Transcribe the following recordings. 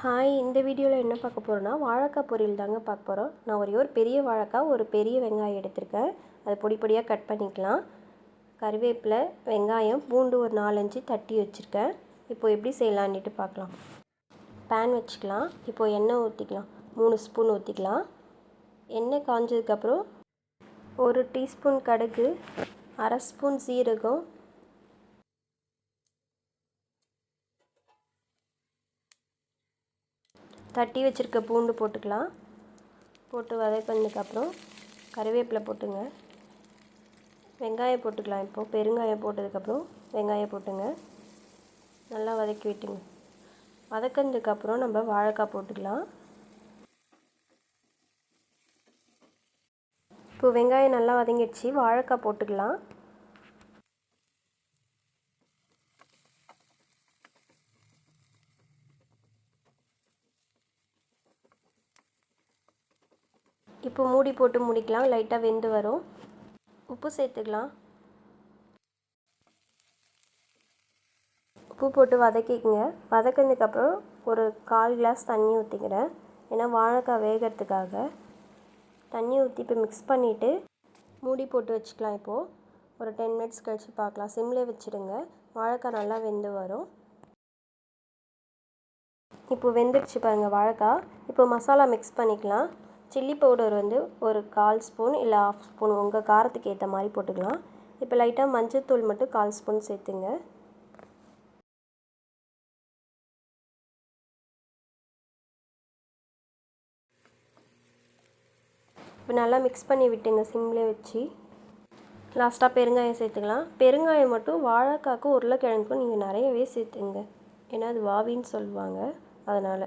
Hi, இந்த வீடியோவில் என்ன பார்க்க போகிறோன்னா வாழைக்காய் பொரியல் தாங்க பார்க்க போகிறோம். நான் ஒரே ஒரு பெரிய வாழைக்காய், ஒரு பெரிய வெங்காயம் எடுத்திருக்கேன். அதை பொடி பொடியாக கட் பண்ணிக்கலாம். கறிவேப்பிலை, வெங்காயம், பூண்டு ஒரு 4-5 தட்டி வச்சுருக்கேன். இப்போ எப்படி செய்யலான்ட்டு பார்க்கலாம். பேன் வச்சுக்கலாம். இப்போது எண்ணெய் ஊற்றிக்கலாம். 3 ஸ்பூன் ஊற்றிக்கலாம். எண்ணெய் காஞ்சதுக்கப்புறம் 1 டீஸ்பூன் கடுகு, 1/2 ஸ்பூன் சீரகம், தட்டி வச்சுருக்க பூண்டு போட்டுக்கலாம். போட்டு வதக்கினதுக்கப்புறம் கறிவேப்பிலை போட்டுங்க. வெங்காயம் போட்டுக்கலாம். இப்போது பெருங்காயம் போட்டதுக்கப்புறம் வெங்காயம் போட்டுங்க. நல்லா வதக்கி விட்டுங்க. வதக்கினதுக்கப்புறம் நம்ம வாழைக்காய் போட்டுக்கலாம். இப்போது வெங்காயம் நல்லா வதங்கிடுச்சு. வாழைக்காய் போட்டுக்கலாம். இப்போ மூடி போட்டு முடிக்கலாம். லைட்டாக வெந்து வரும். உப்பு சேர்த்துக்கலாம். உப்பு போட்டு வதக்கிக்கங்க. வதக்கினதுக்கப்புறம் ஒரு 1/4 கிளாஸ் தண்ணி ஊற்றிக்கிறேன். ஏன்னா வாழைக்காய் வேகிறதுக்காக தண்ணி ஊற்றி இப்போ மிக்ஸ் பண்ணிவிட்டு மூடி போட்டு வச்சுக்கலாம். இப்போது ஒரு 10 மினிட்ஸ் கழித்து பார்க்கலாம். சிம்லேயே வச்சுடுங்க. வாழைக்காய் நல்லா வெந்து வரும். இப்போ வெந்துடுச்சு பாருங்கள் வாழைக்காய். இப்போ மசாலா மிக்ஸ் பண்ணிக்கலாம். சில்லி பவுடர் ஒரு 1/4 ஸ்பூன் இல்லை 1/2 ஸ்பூன் உங்கள் காரத்துக்கு ஏற்ற மாதிரி போட்டுக்கலாம். இப்போ லைட்டாக மஞ்சள்தூள் மட்டும் 1/4 ஸ்பூன் சேர்த்துங்க. இப்போ நல்லா மிக்ஸ் பண்ணி விட்டுங்க சிம்லேயே வச்சு. லாஸ்ட்டாக பெருங்காயம் சேர்த்துக்கலாம். பெருங்காயம் மட்டும் வாழைக்காய்க்கும் உருளைக்கிழங்குக்கும் நீங்கள் நிறையவே சேர்த்துங்க. ஏன்னா அது வாவின்னு சொல்லுவாங்க, அதனால்.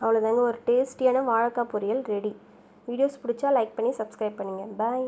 அவ்வளோதாங்க, ஒரு டேஸ்டியான வாழைக்காய் பொரியல் ரெடி. வீடியோஸ் பிடிச்சா லைக் பண்ணி சப்ஸ்கிரைப் பண்ணுங்கள். பாய்.